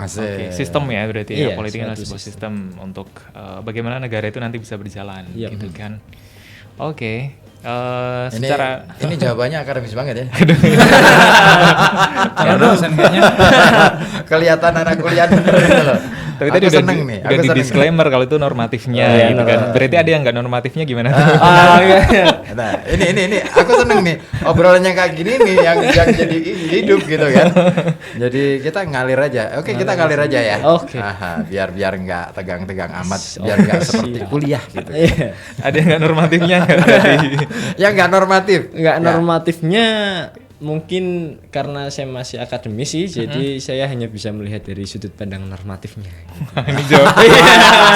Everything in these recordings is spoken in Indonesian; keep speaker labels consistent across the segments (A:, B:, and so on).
A: Oke, sistem ya berarti ya,
B: Iya,
A: politik adalah
B: suatu
A: sebuah sistem untuk bagaimana negara itu nanti bisa berjalan, gitu kan. Oke, secara
C: Ini jawabannya akademis banget ya.
D: Ya dosen kayaknya.
C: Kelihatan anak kuliah bener gitu loh.
A: tapi
C: Aku
A: tadi udah
C: seneng nih.
A: udah
C: Aku
A: di
C: seneng nih.
A: disclaimer kalau itu normatifnya
B: Iya,
A: gitu kan. Berarti ada yang nggak normatifnya gimana?
C: Nah, ini aku seneng nih obrolannya kayak gini nih yang jadi hidup gitu kan. Jadi kita ngalir aja. Oke, kita ngalir aja ya.
B: Oke.
C: Aha, biar nggak tegang-tegang amat, biar nggak seperti kuliah gitu.
B: Iya.
A: Ada yang nggak normatifnya nggak berarti?
C: Yang nggak normatif.
B: Nggak
C: Ya.
B: normatifnya mungkin karena saya masih akademis sih, jadi saya hanya bisa melihat dari sudut pandang normatifnya.
A: Ini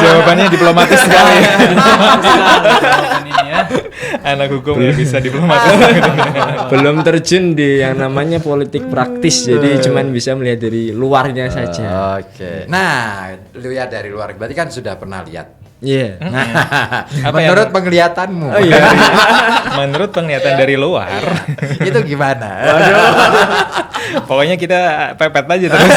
A: jawabannya diplomatis sekali.
D: Jawaban ini ya.
A: Anak hukum nggak bisa diplomatis.
B: Belum terjun di yang namanya politik praktis, jadi cuman bisa melihat dari luarnya saja.
C: Oke. Nah, lihat dari luar berarti kan sudah pernah lihat.
B: Iya.
A: Apa
C: Menurut penglihatanmu.
B: Oh iya.
A: Menurut penglihatan dari luar,
C: itu gimana?
A: pokoknya kita pepet aja terus.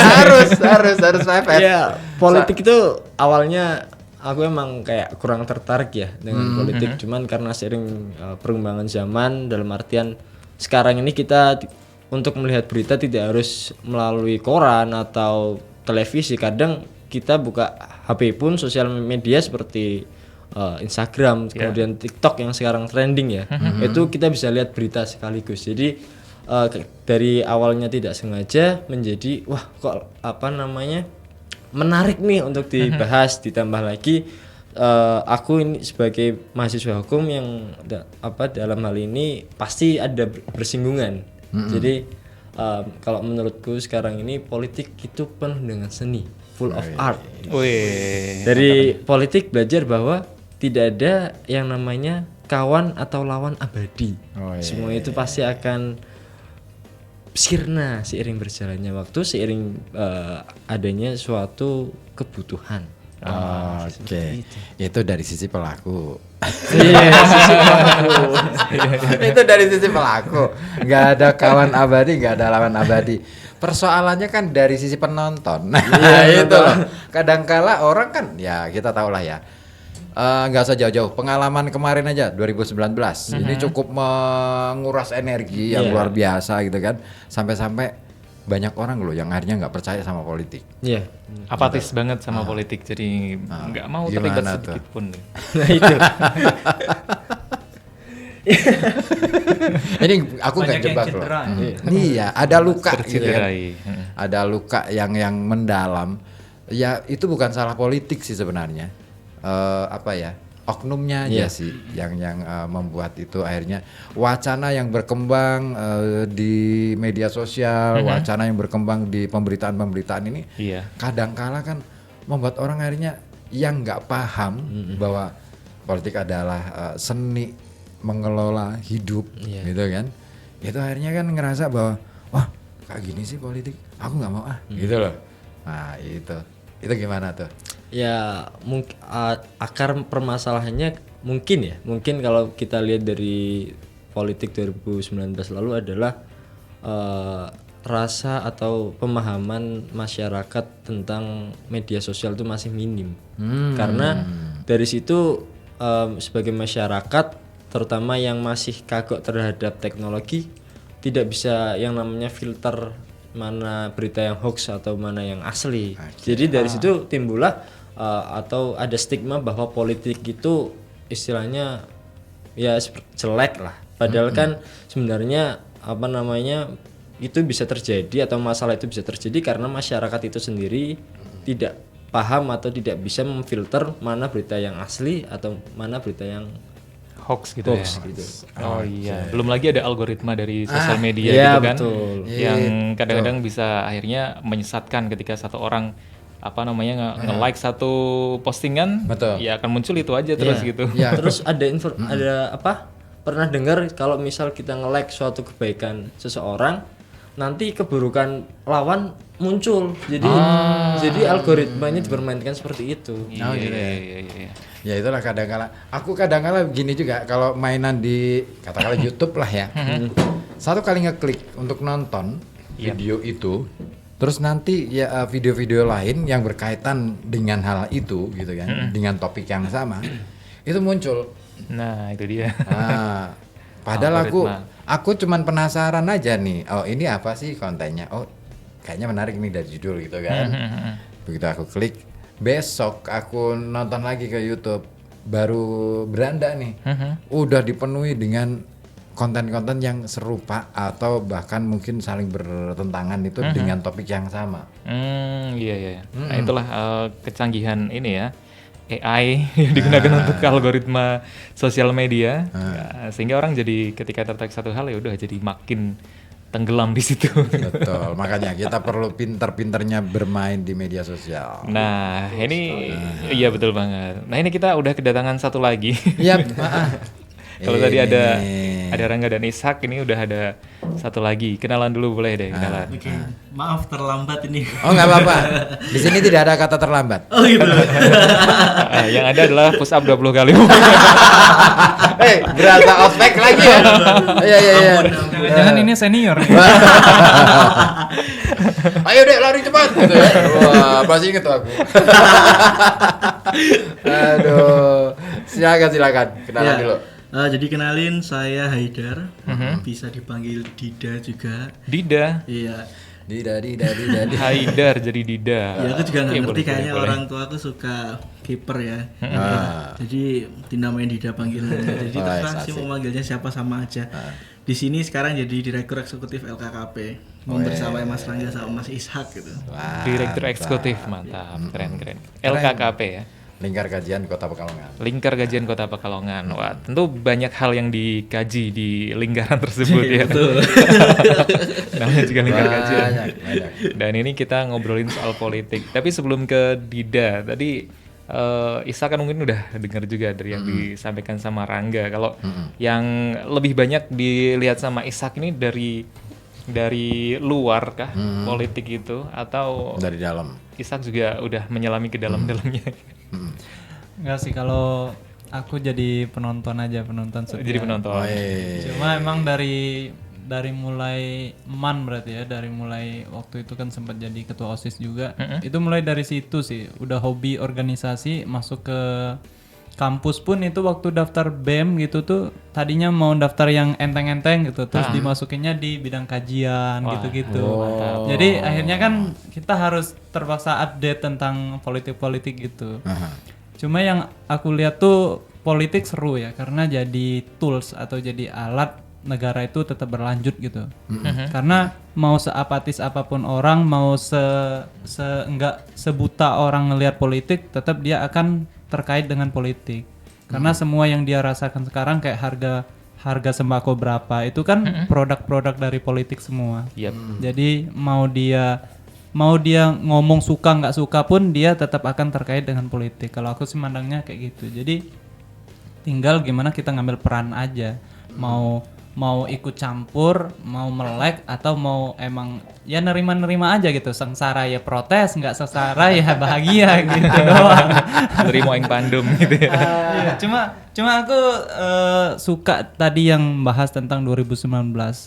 C: harus pepet.
B: Iya, politik itu awalnya aku emang kayak kurang tertarik ya dengan politik, cuman karena seiring perkembangan zaman, dalam artian sekarang ini kita untuk melihat berita tidak harus melalui koran atau televisi, kadang kita buka HP pun sosial media seperti Instagram, kemudian TikTok yang sekarang trending ya, itu kita bisa lihat berita sekaligus. Jadi dari awalnya tidak sengaja menjadi wah kok apa namanya menarik nih untuk dibahas, ditambah lagi aku ini sebagai mahasiswa hukum yang dalam hal ini pasti ada bersinggungan. Jadi kalau menurutku sekarang ini politik itu penuh dengan seni, full of art.
A: Wih.
B: Dari politik belajar bahwa tidak ada yang namanya kawan atau lawan abadi. Semua itu pasti akan sirna seiring berjalannya waktu, seiring adanya suatu kebutuhan.
C: Oke. Itu dari sisi pelaku.
B: Iya,
C: Itu dari sisi pelaku. Nggak ada kawan abadi, nggak ada lawan abadi. Persoalannya kan dari sisi penonton. Nah, itu loh. Kadangkala orang kan ya kita tahu lah ya. Nggak usah jauh-jauh. Pengalaman kemarin aja 2019. Ini cukup menguras energi yang luar biasa gitu kan. Sampai-sampai banyak orang loh yang akhirnya nggak percaya sama politik.
B: Iya.
A: Apatis banget sama politik, jadi nggak mau terlibat
C: gimana
A: sedikit pun.
B: Nah itu.
C: Ini aku nggak
D: Banyak yang
C: jebak loh.
D: cedera.
C: Iya, ada luka gitu kan.
A: Tercederai.
C: Ada luka yang mendalam. Ya itu bukan salah politik sih sebenarnya. Apa ya? Oknumnya aja sih yang membuat itu akhirnya wacana yang berkembang di media sosial, wacana yang berkembang di pemberitaan-pemberitaan ini kadangkala kan membuat orang akhirnya yang nggak paham bahwa politik adalah seni mengelola hidup gitu kan, itu akhirnya kan ngerasa bahwa wah kayak gini sih politik, aku nggak mau gitu loh. Nah itu gimana tuh?
B: Ya mungkin akar permasalahannya mungkin kalau kita lihat dari politik 2019 lalu adalah rasa atau pemahaman masyarakat tentang media sosial itu masih minim. Karena dari situ sebagai masyarakat terutama yang masih kagok terhadap teknologi tidak bisa yang namanya filter mana berita yang hoax atau mana yang asli. Jadi dari situ timbullah atau ada stigma bahwa politik itu istilahnya ya jelek lah. Padahal kan sebenarnya apa namanya itu bisa terjadi atau masalah itu bisa terjadi karena masyarakat itu sendiri tidak paham atau tidak bisa memfilter mana berita yang asli atau mana berita yang
A: hoax gitu ya.
B: gitu.
A: Oh iya, belum lagi ada algoritma dari sosial media
B: iya,
A: gitu kan,
B: betul.
A: yang kadang-kadang bisa akhirnya menyesatkan ketika satu orang apa namanya nge-like satu postingan, ya akan muncul itu aja terus gitu.
B: Terus ada apa? Pernah dengar kalau misal kita nge-like suatu kebaikan seseorang, nanti keburukan lawan muncul. Jadi algoritmanya dipermainkan seperti itu.
A: Iya.
C: Ya itulah kadang-kala. Aku kadang-kala begini juga kalau mainan di katakanlah YouTube lah ya. Satu kali ngeklik untuk nonton video itu, Terus nanti ya video-video lain yang berkaitan dengan hal itu gitu kan, dengan topik yang sama itu muncul.
A: Nah, itu dia.
C: Nah, padahal aku cuman penasaran aja nih. Oh, ini apa sih kontennya? Oh, kayaknya menarik nih dari judul gitu kan. Begitu aku klik, besok aku nonton lagi ke YouTube, baru beranda nih. Udah dipenuhi dengan konten-konten yang serupa atau bahkan mungkin saling bertentangan itu dengan topik yang sama.
A: Iya. Nah, itulah kecanggihan ini ya, AI yang digunakan untuk algoritma sosial media, ya, sehingga orang jadi ketika tertarik satu hal ya udah jadi makin tenggelam di situ.
C: Betul, makanya kita perlu pinter-pinternya bermain di media sosial.
A: Nah, ini iya betul banget. Nah, ini kita udah kedatangan satu lagi.
C: Iya.
A: Kalau tadi ada Rangga dan Ishak, ini udah ada satu lagi. Kenalan dulu boleh deh, kenalan.
E: Oke. Maaf terlambat ini.
C: Oh, nggak apa-apa. Di sini tidak ada kata terlambat.
E: Oh gitu.
A: Yang ada adalah push up 20 kali.
C: Berasa ospek lagi ya. Iya.
D: Jangan ini senior.
C: Ayo dek lari cepat gitu ya. Wah, pasti inget tuh aku. Aduh. Silakan. Kenalan dulu.
E: Jadi kenalin, saya Haidar, bisa dipanggil Dida juga.
A: Dida?
E: Iya.
C: Dida.
A: Haidar jadi Dida.
E: Ya aku juga nggak
A: Iya,
E: ngerti,
A: boleh,
E: kayaknya
A: boleh.
E: orang tua aku suka kiper ya.
C: Ah.
E: Jadi dinamain Dida panggilannya. Jadi terserah sih mau manggilnya siapa sama aja. Di sini sekarang jadi Direktur Eksekutif LKKP, bersama Mas Rangga sama Mas Ishak gitu.
C: Wah,
A: Direktur Eksekutif, mantap, keren. LKKP ya.
C: Lingkar Kajian Kota Pekalongan.
A: Lingkar Kajian Kota Pekalongan. Wah, tentu banyak hal yang dikaji di lingkaran tersebut ya. Namanya juga lingkar kajian.
C: Banyak.
A: Dan ini kita ngobrolin soal politik. Tapi sebelum ke Dida, tadi Isa kan mungkin udah dengar juga dari yang disampaikan sama Rangga. Kalau yang lebih banyak dilihat sama Ishak ini dari luar kah politik itu, atau
C: Dari dalam.
A: Ishak juga udah menyelami ke dalam-dalamnya?
D: Enggak sih, kalau aku jadi penonton setia.
A: Jadi penonton.
D: Cuma emang dari mulai berarti ya, dari mulai waktu itu kan sempat jadi ketua OSIS juga. Itu mulai dari situ sih, udah hobi organisasi, masuk ke kampus pun itu waktu daftar BEM gitu tuh tadinya mau daftar yang enteng-enteng gitu, terus dimasukinnya di bidang kajian gitu-gitu. Jadi akhirnya kan kita harus terpaksa update tentang politik-politik gitu. Cuma yang aku lihat tuh politik seru ya, karena jadi tools atau jadi alat negara itu tetap berlanjut gitu. Karena mau seapatis apapun orang, mau enggak sebuta orang ngelihat politik, tetap dia akan terkait dengan politik. Karena semua yang dia rasakan sekarang kayak harga sembako berapa itu kan produk-produk dari politik semua. Jadi mau dia ngomong suka nggak suka pun dia tetap akan terkait dengan politik. Kalau aku sih mandangnya kayak gitu. Jadi tinggal gimana kita ngambil peran aja. Mau ikut campur, mau melek, atau mau emang ya nerima aja gitu. Sengsara ya protes, nggak sengsara ya bahagia gitu doang.
A: Nerimo yang pandum gitu ya.
D: Cuma aku suka tadi yang bahas tentang 2019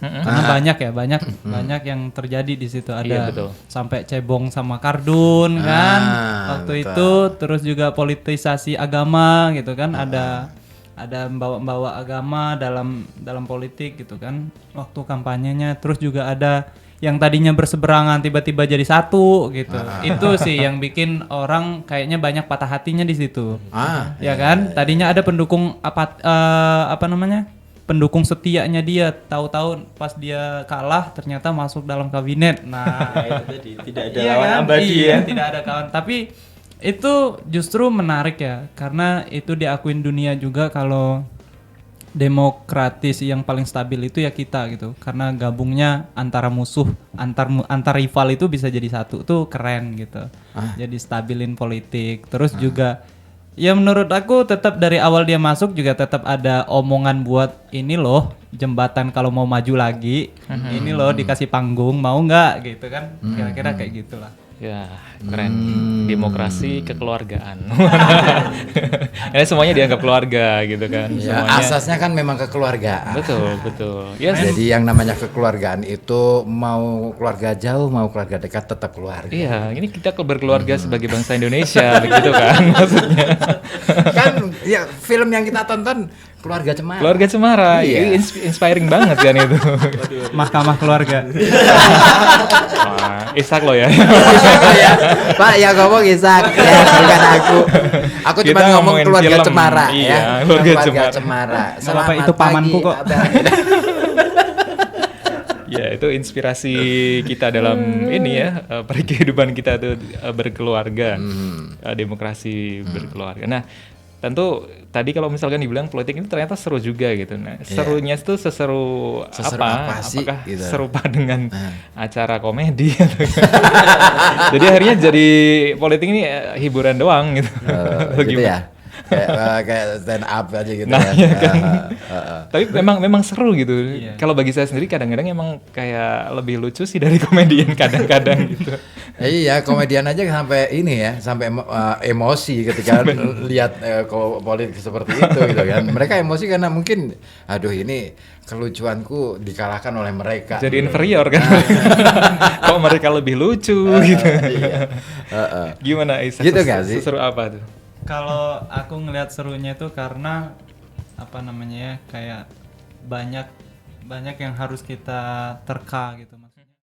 D: karena banyak yang terjadi di situ. Ada
A: betul.
D: Sampai cebong sama kardun kan waktu
C: betul.
D: itu, terus juga politisasi agama gitu kan, ada membawa agama dalam politik gitu kan waktu kampanyenya. Terus juga ada yang tadinya berseberangan tiba-tiba jadi satu gitu. Itu sih yang bikin orang kayaknya banyak patah hatinya di situ. Ya kan? Tadinya ada pendukung pendukung setianya dia, tahu-tahu pas dia kalah ternyata masuk dalam kabinet. Nah,
B: itu tadi tidak ada
D: iya
B: lawan
D: kan?
B: abadi
D: Iya,
B: ya.
D: tidak ada kawan. Tapi itu justru menarik ya, karena itu diakuin dunia juga kalau demokratis yang paling stabil itu ya kita gitu. Karena gabungnya antara musuh, antar rival itu bisa jadi satu, tuh keren gitu. Jadi stabilin politik. Terus juga ya menurut aku tetap dari awal dia masuk juga tetap ada omongan buat ini loh jembatan kalau mau maju lagi. Ini loh dikasih panggung, mau nggak gitu kan. Kira-kira kayak gitulah.
A: Ya, keren. Demokrasi kekeluargaan. Ini semuanya dianggap keluarga gitu kan.
C: Ya,
A: Semuanya.
C: asasnya kan memang kekeluargaan.
A: Betul. Ya,
C: Jadi yang namanya kekeluargaan itu mau keluarga jauh mau keluarga dekat tetap keluarga.
A: iya, ini kita berkeluarga sebagai bangsa Indonesia begitu kan maksudnya.
C: Kan ya film yang kita tonton Keluarga Cemara.
A: Keluarga Cemara,
C: Iya.
A: inspiring banget kan itu.
D: Mahkamah keluarga.
A: Wah, Ishak lo ya.
C: Ya, Pak yang ngomong Ishak ya, bukan aku. Aku
A: Kita
C: cuma ngomong
A: ngomongin
C: keluarga
A: film.
C: Cemara
A: Iya,
C: ya.
A: keluarga
C: Cemara.
D: Apa itu pamanku kok.
A: Ya, itu inspirasi kita dalam ini ya, kehidupan kita tuh berkeluarga, demokrasi berkeluarga. Nah, tentu tadi kalau misalkan dibilang politik ini ternyata seru juga gitu. Nah, serunya itu seseru apa
C: sih,
A: apakah
C: gitu.
A: serupa dengan acara komedi? Jadi akhirnya jadi politik ini hiburan doang gitu. Atau
C: gitu
A: gimana?
C: ya. Kayak stand up aja gitu
A: Nah,
C: ya.
A: iya kan. Tapi memang seru gitu.
D: Iya.
A: Kalau bagi saya sendiri kadang-kadang emang kayak lebih lucu sih dari komedian kadang-kadang gitu.
C: Iya, komedian aja sampai ini ya, sampai emosi ketika lihat politik seperti itu gitu kan. Mereka emosi karena mungkin aduh ini kelucuanku dikalahkan oleh mereka.
A: Jadi inferior kan. Kok mereka lebih lucu gitu. Gimana Isa?
C: Gitu nggak sih?
A: Seru apa tuh?
D: Kalau aku ngelihat serunya itu karena apa namanya ya, kayak banyak yang harus kita terka gitu.